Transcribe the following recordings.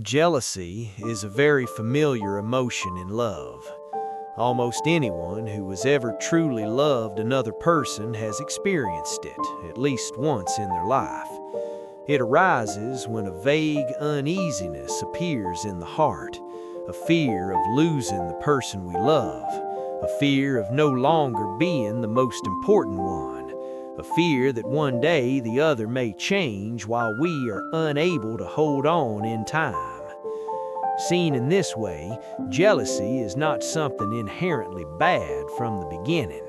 Jealousy is a very familiar emotion in love. Almost anyone who has ever truly loved another person has experienced it, at least once in their life. It arises when a vague uneasiness appears in the heart, a fear of losing the person we love, a fear of no longer being the most important one, a fear that one day the other may change while we are unable to hold on in time. Seen in this way, jealousy is not something inherently bad from the beginning.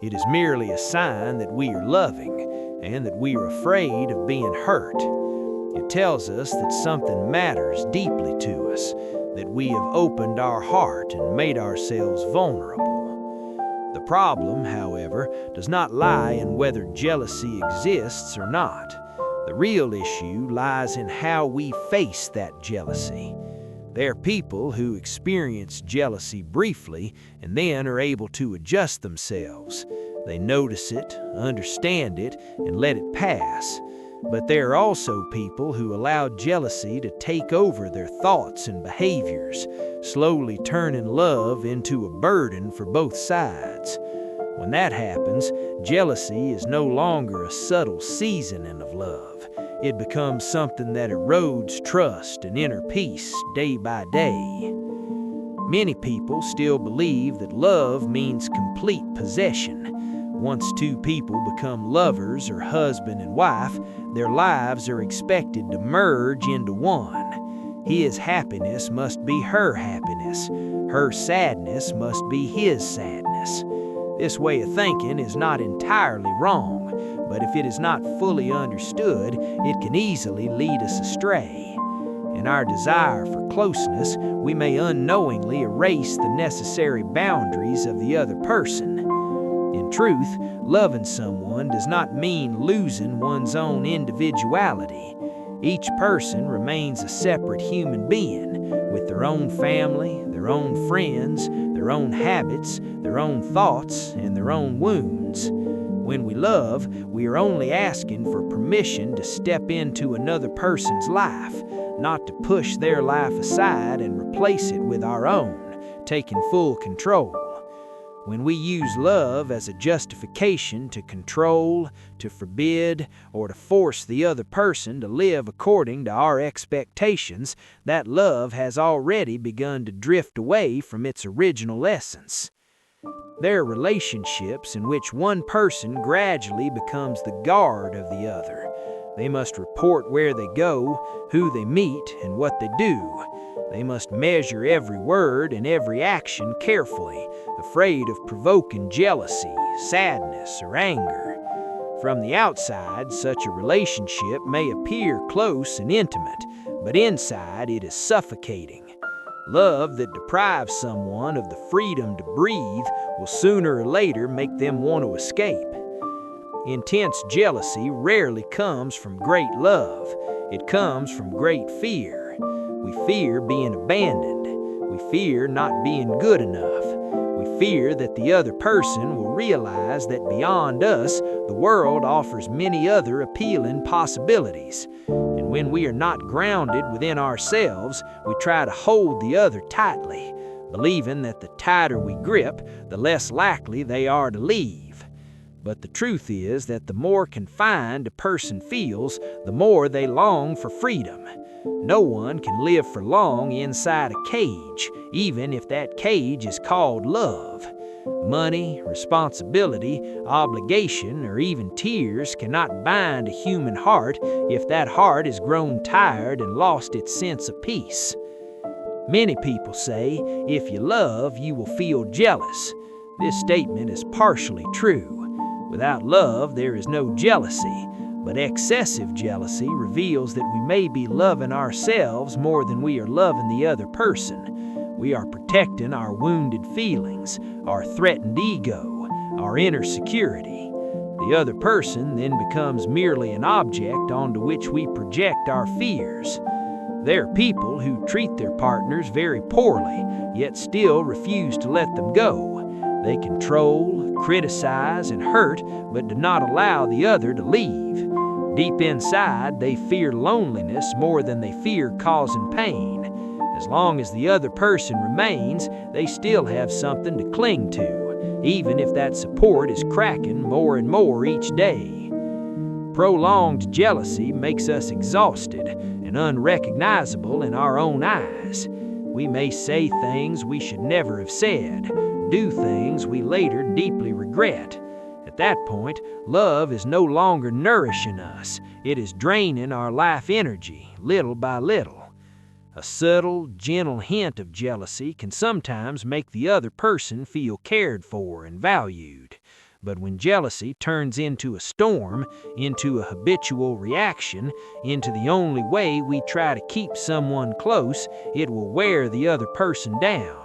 It is merely a sign that we are loving and that we are afraid of being hurt. It tells us that something matters deeply to us, that we have opened our heart and made ourselves vulnerable. The problem, however, does not lie in whether jealousy exists or not. The real issue lies in how we face that jealousy. There are people who experience jealousy briefly and then are able to adjust themselves. They notice it, understand it, and let it pass. But there are also people who allow jealousy to take over their thoughts and behaviors, slowly turning love into a burden for both sides. When that happens, jealousy is no longer a subtle seasoning of love. It becomes something that erodes trust and inner peace day by day. Many people still believe that love means complete possession. Once two people become lovers or husband and wife, their lives are expected to merge into one. His happiness must be her happiness. Her sadness must be his sadness. This way of thinking is not entirely wrong, but if it is not fully understood, it can easily lead us astray. In our desire for closeness, we may unknowingly erase the necessary boundaries of the other person. In truth, loving someone does not mean losing one's own individuality. Each person remains a separate human being, with their own family, their own friends, their own habits, their own thoughts, and their own wounds. When we love, we are only asking for permission to step into another person's life, not to push their life aside and replace it with our own, taking full control. When we use love as a justification to control, to forbid, or to force the other person to live according to our expectations, that love has already begun to drift away from its original essence. There are relationships in which one person gradually becomes the guard of the other. They must report where they go, who they meet, and what they do. They must measure every word and every action carefully, afraid of provoking jealousy, sadness, or anger. From the outside, such a relationship may appear close and intimate, but inside it is suffocating. Love that deprives someone of the freedom to breathe will sooner or later make them want to escape. Intense jealousy rarely comes from great love. It comes from great fear. We fear being abandoned. We fear not being good enough. We fear that the other person will realize that beyond us, the world offers many other appealing possibilities. And when we are not grounded within ourselves, we try to hold the other tightly, believing that the tighter we grip, the less likely they are to leave. But the truth is that the more confined a person feels, the more they long for freedom. No one can live for long inside a cage, even if that cage is called love. Money, responsibility, obligation, or even tears cannot bind a human heart if that heart has grown tired and lost its sense of peace. Many people say, if you love, you will feel jealous. This statement is partially true. Without love, there is no jealousy, but excessive jealousy reveals that we may be loving ourselves more than we are loving the other person. We are protecting our wounded feelings, our threatened ego, our inner security. The other person then becomes merely an object onto which we project our fears. There are people who treat their partners very poorly, yet still refuse to let them go. They control, criticize, and hurt, but do not allow the other to leave. Deep inside, they fear loneliness more than they fear causing pain. As long as the other person remains, they still have something to cling to, even if that support is cracking more and more each day. Prolonged jealousy makes us exhausted and unrecognizable in our own eyes. We may say things we should never have said, do things we later deeply regret. At that point, love is no longer nourishing us. It is draining our life energy, little by little. A subtle, gentle hint of jealousy can sometimes make the other person feel cared for and valued. But when jealousy turns into a storm, into a habitual reaction, into the only way we try to keep someone close, it will wear the other person down.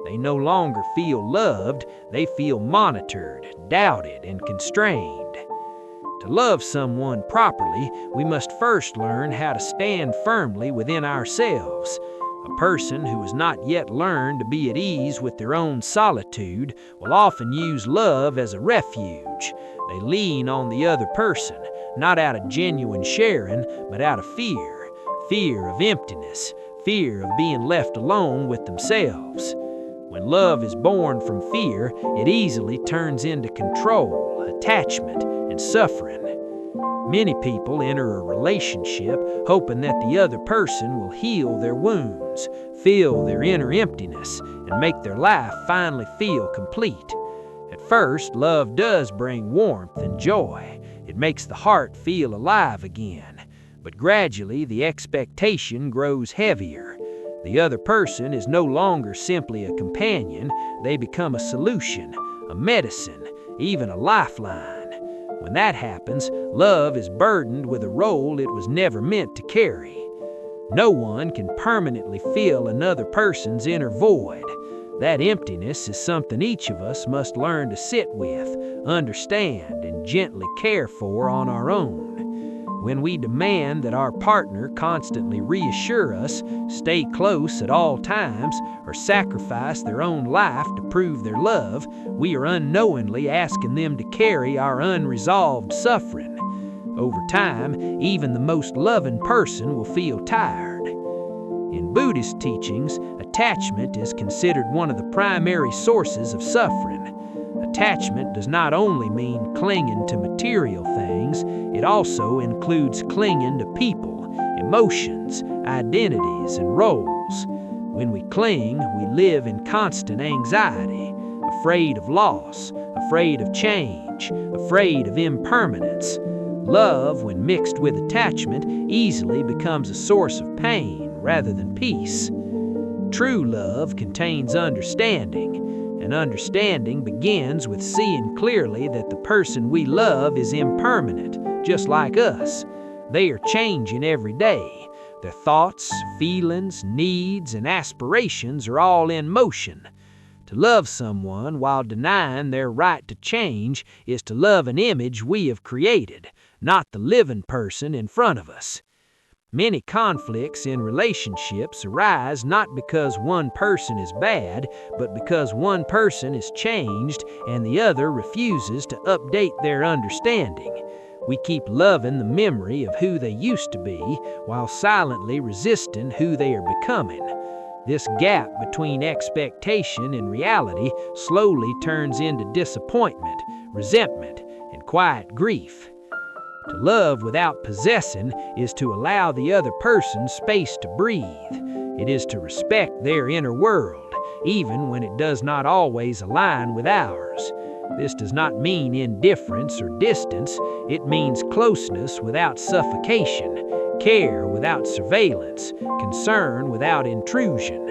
They no longer feel loved, they feel monitored, doubted, and constrained. To love someone properly, we must first learn how to stand firmly within ourselves. A person who has not yet learned to be at ease with their own solitude will often use love as a refuge. They lean on the other person, not out of genuine sharing, but out of fear. Fear of emptiness, fear of being left alone with themselves. When love is born from fear, it easily turns into control, attachment, and suffering. Many people enter a relationship hoping that the other person will heal their wounds, fill their inner emptiness, and make their life finally feel complete. At first, love does bring warmth and joy. It makes the heart feel alive again. But gradually, the expectation grows heavier. The other person is no longer simply a companion. They become a solution, a medicine, even a lifeline. When that happens, love is burdened with a role it was never meant to carry. No one can permanently fill another person's inner void. That emptiness is something each of us must learn to sit with, understand, and gently care for on our own. When we demand that our partner constantly reassure us, stay close at all times, or sacrifice their own life to prove their love, we are unknowingly asking them to carry our unresolved suffering. Over time, even the most loving person will feel tired. In Buddhist teachings, attachment is considered one of the primary sources of suffering. Attachment does not only mean clinging to material things, it also includes clinging to people, emotions, identities, and roles. When we cling, we live in constant anxiety, afraid of loss, afraid of change, afraid of impermanence. Love, when mixed with attachment, easily becomes a source of pain rather than peace. True love contains understanding, and understanding begins with seeing clearly that the person we love is impermanent, just like us. They are changing every day. Their thoughts, feelings, needs, and aspirations are all in motion. To love someone while denying their right to change is to love an image we have created, not the living person in front of us. Many conflicts in relationships arise not because one person is bad, but because one person is changed and the other refuses to update their understanding. We keep loving the memory of who they used to be while silently resisting who they are becoming. This gap between expectation and reality slowly turns into disappointment, resentment, and quiet grief. To love without possessing is to allow the other person space to breathe. It is to respect their inner world, even when it does not always align with ours. This does not mean indifference or distance. It means closeness without suffocation, care without surveillance, concern without intrusion.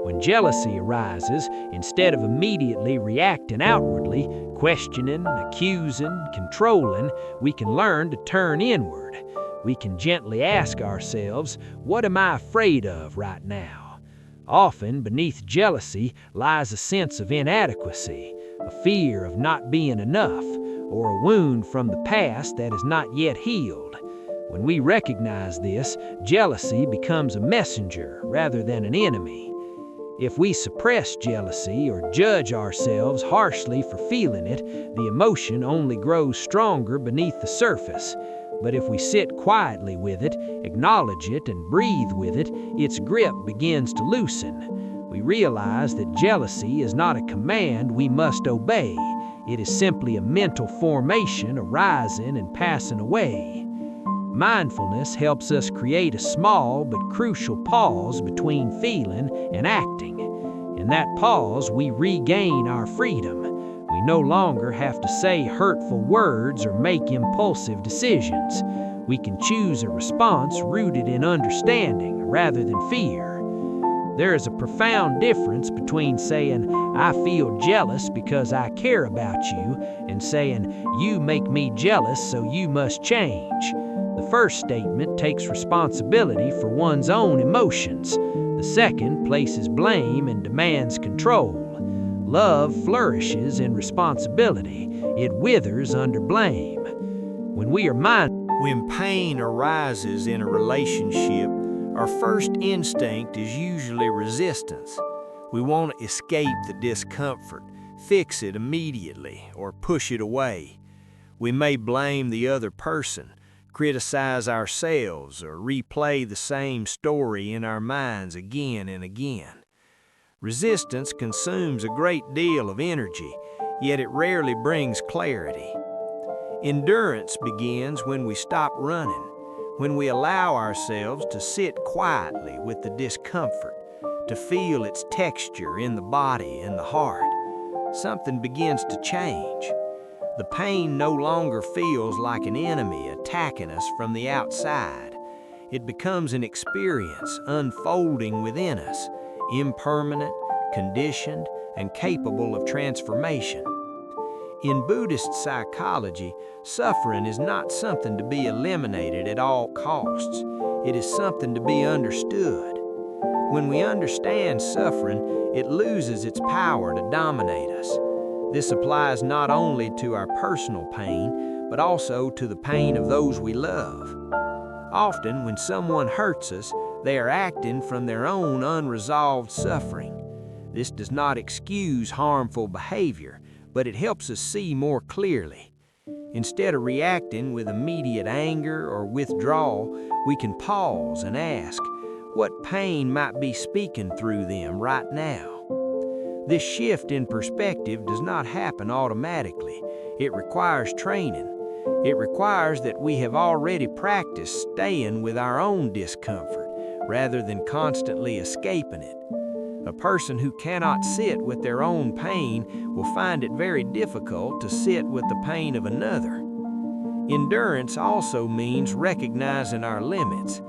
When jealousy arises, instead of immediately reacting outwardly, questioning, accusing, controlling, we can learn to turn inward. We can gently ask ourselves, what am I afraid of right now? Often beneath jealousy lies a sense of inadequacy, a fear of not being enough, or a wound from the past that is not yet healed. When we recognize this, jealousy becomes a messenger rather than an enemy. If we suppress jealousy or judge ourselves harshly for feeling it, the emotion only grows stronger beneath the surface. But if we sit quietly with it, acknowledge it, and breathe with it, its grip begins to loosen. We realize that jealousy is not a command we must obey. It is simply a mental formation arising and passing away. Mindfulness helps us create a small but crucial pause between feeling and acting. In that pause, we regain our freedom. We no longer have to say hurtful words or make impulsive decisions. We can choose a response rooted in understanding rather than fear. There is a profound difference between saying, "I feel jealous because I care about you," and saying, "You make me jealous, so you must change." The first statement takes responsibility for one's own emotions. The second places blame and demands control. Love flourishes in responsibility. It withers under blame. When pain arises in a relationship, our first instinct is usually resistance. We want to escape the discomfort, fix it immediately, or push it away. We may blame the other person, criticize ourselves, or replay the same story in our minds again and again. Resistance consumes a great deal of energy, yet it rarely brings clarity. Endurance begins when we stop running, when we allow ourselves to sit quietly with the discomfort, to feel its texture in the body and the heart. Something begins to change. The pain no longer feels like an enemy attacking us from the outside. It becomes an experience unfolding within us, impermanent, conditioned, and capable of transformation. In Buddhist psychology, suffering is not something to be eliminated at all costs. It is something to be understood. When we understand suffering, it loses its power to dominate us. This applies not only to our personal pain, but also to the pain of those we love. Often, when someone hurts us, they are acting from their own unresolved suffering. This does not excuse harmful behavior, but it helps us see more clearly. Instead of reacting with immediate anger or withdrawal, we can pause and ask, what pain might be speaking through them right now? This shift in perspective does not happen automatically. It requires training. It requires that we have already practiced staying with our own discomfort rather than constantly escaping it. A person who cannot sit with their own pain will find it very difficult to sit with the pain of another. Endurance also means recognizing our limits.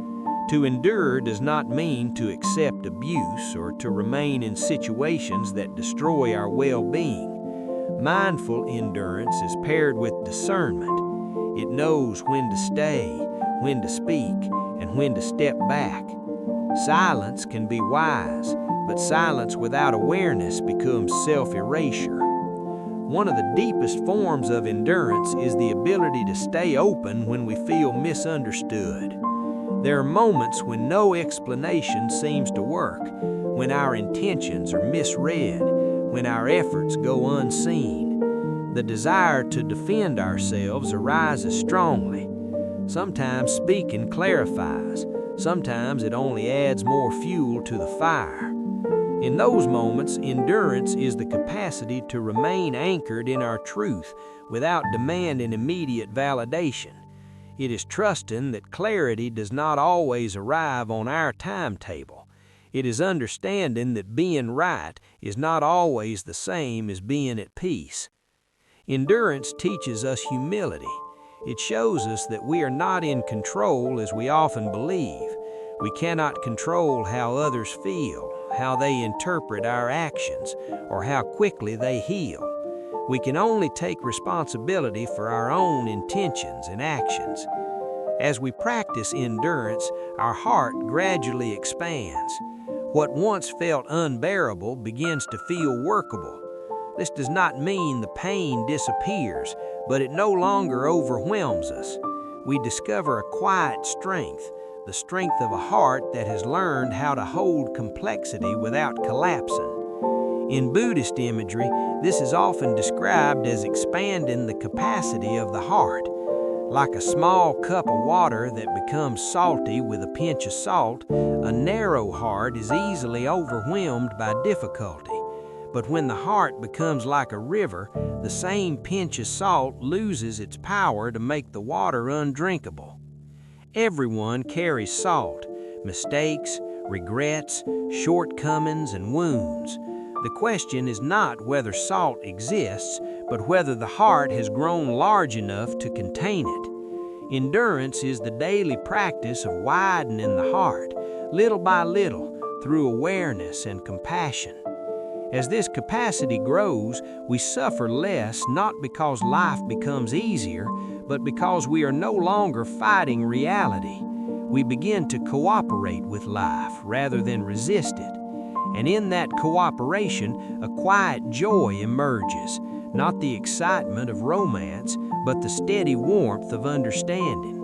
To endure does not mean to accept abuse or to remain in situations that destroy our well-being. Mindful endurance is paired with discernment. It knows when to stay, when to speak, and when to step back. Silence can be wise, but silence without awareness becomes self-erasure. One of the deepest forms of endurance is the ability to stay open when we feel misunderstood. There are moments when no explanation seems to work, when our intentions are misread, when our efforts go unseen. The desire to defend ourselves arises strongly. Sometimes speaking clarifies, sometimes it only adds more fuel to the fire. In those moments, endurance is the capacity to remain anchored in our truth without demanding immediate validation. It is trusting that clarity does not always arrive on our timetable. It is understanding that being right is not always the same as being at peace. Endurance teaches us humility. It shows us that we are not in control as we often believe. We cannot control how others feel, how they interpret our actions, or how quickly they heal. We can only take responsibility for our own intentions and actions. As we practice endurance, our heart gradually expands. What once felt unbearable begins to feel workable. This does not mean the pain disappears, but it no longer overwhelms us. We discover a quiet strength, the strength of a heart that has learned how to hold complexity without collapsing. In Buddhist imagery, this is often described as expanding the capacity of the heart. Like a small cup of water that becomes salty with a pinch of salt, a narrow heart is easily overwhelmed by difficulty. But when the heart becomes like a river, the same pinch of salt loses its power to make the water undrinkable. Everyone carries salt, mistakes, regrets, shortcomings, and wounds. The question is not whether salt exists, but whether the heart has grown large enough to contain it. Endurance is the daily practice of widening the heart, little by little, through awareness and compassion. As this capacity grows, we suffer less not because life becomes easier, but because we are no longer fighting reality. We begin to cooperate with life rather than resist it. And in that cooperation, a quiet joy emerges, not the excitement of romance, but the steady warmth of understanding.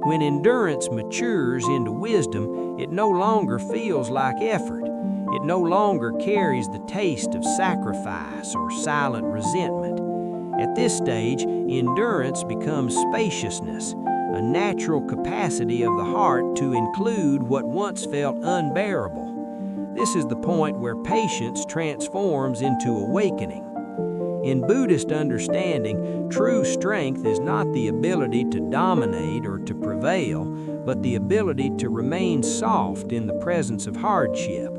When endurance matures into wisdom, it no longer feels like effort. It no longer carries the taste of sacrifice or silent resentment. At this stage, endurance becomes spaciousness, a natural capacity of the heart to include what once felt unbearable. This is the point where patience transforms into awakening. In Buddhist understanding, true strength is not the ability to dominate or to prevail, but the ability to remain soft in the presence of hardship.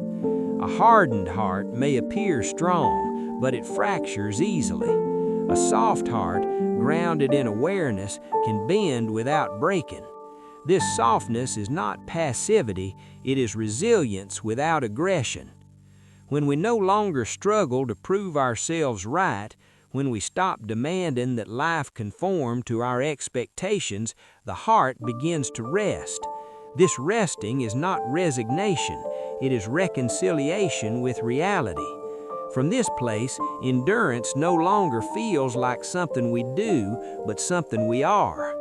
A hardened heart may appear strong, but it fractures easily. A soft heart, grounded in awareness, can bend without breaking. This softness is not passivity, it is resilience without aggression. When we no longer struggle to prove ourselves right, when we stop demanding that life conform to our expectations, the heart begins to rest. This resting is not resignation, it is reconciliation with reality. From this place, endurance no longer feels like something we do, but something we are.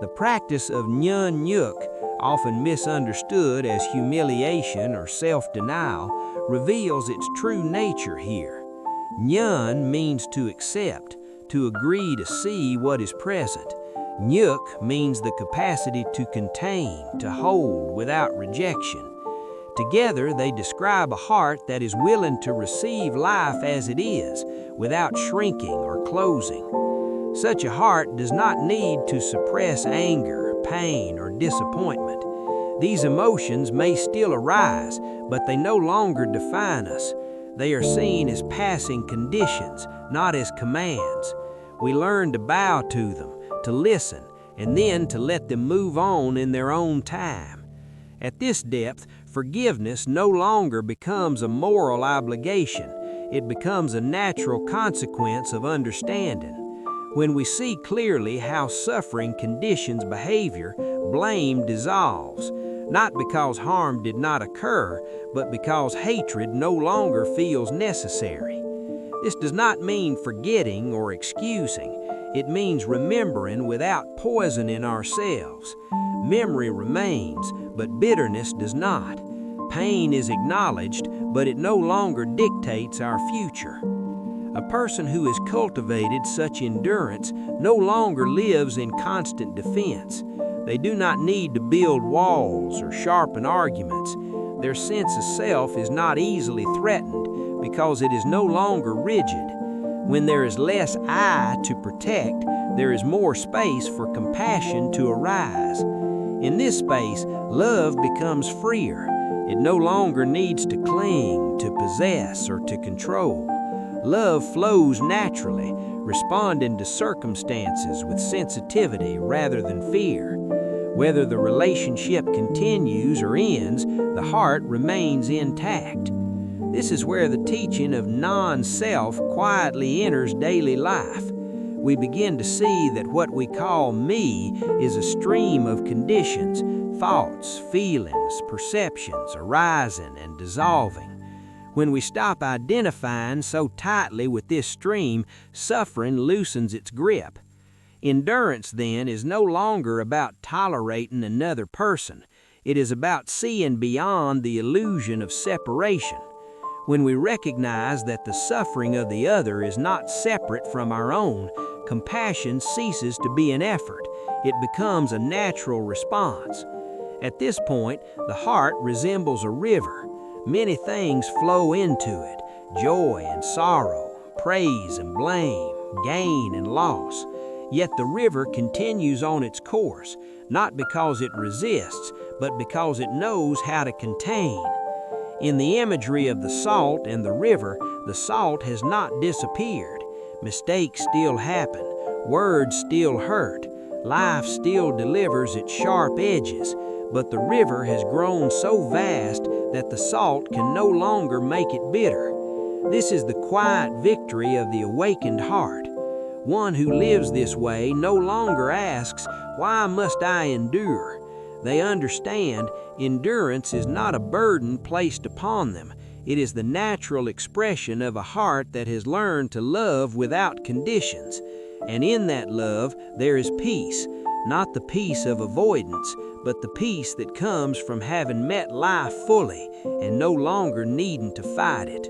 The practice of nyun nyuk, often misunderstood as humiliation or self-denial, reveals its true nature here. Nyun means to accept, to agree to see what is present. Nyuk means the capacity to contain, to hold without rejection. Together, they describe a heart that is willing to receive life as it is, without shrinking or closing. Such a heart does not need to suppress anger, pain, or disappointment. These emotions may still arise, but they no longer define us. They are seen as passing conditions, not as commands. We learn to bow to them, to listen, and then to let them move on in their own time. At this depth, forgiveness no longer becomes a moral obligation. It becomes a natural consequence of understanding. When we see clearly how suffering conditions behavior, blame dissolves, not because harm did not occur, but because hatred no longer feels necessary. This does not mean forgetting or excusing. It means remembering without poisoning ourselves. Memory remains, but bitterness does not. Pain is acknowledged, but it no longer dictates our future. A person who has cultivated such endurance no longer lives in constant defense. They do not need to build walls or sharpen arguments. Their sense of self is not easily threatened because it is no longer rigid. When there is less I to protect, there is more space for compassion to arise. In this space, love becomes freer. It no longer needs to cling, to possess, or to control. Love flows naturally, responding to circumstances with sensitivity rather than fear. Whether the relationship continues or ends, the heart remains intact. This is where the teaching of non-self quietly enters daily life. We begin to see that what we call me is a stream of conditions, thoughts, feelings, perceptions arising and dissolving. When we stop identifying so tightly with this stream, suffering loosens its grip. Endurance, then, is no longer about tolerating another person. It is about seeing beyond the illusion of separation. When we recognize that the suffering of the other is not separate from our own, compassion ceases to be an effort. it becomes a natural response. At this point, the heart resembles a river. Many things flow into it: joy and sorrow, praise and blame, gain and loss. Yet the river continues on its course, not because it resists, but because it knows how to contain. In the imagery of the salt and the river, the salt has not disappeared. Mistakes still happen, words still hurt, life still delivers its sharp edges, but the river has grown so vast that the salt can no longer make it bitter. This is the quiet victory of the awakened heart. One who lives this way no longer asks, "Why must I endure?" They understand endurance is not a burden placed upon them. It is the natural expression of a heart that has learned to love without conditions. And in that love, there is peace, not the peace of avoidance, but the peace that comes from having met life fully and no longer needing to fight it.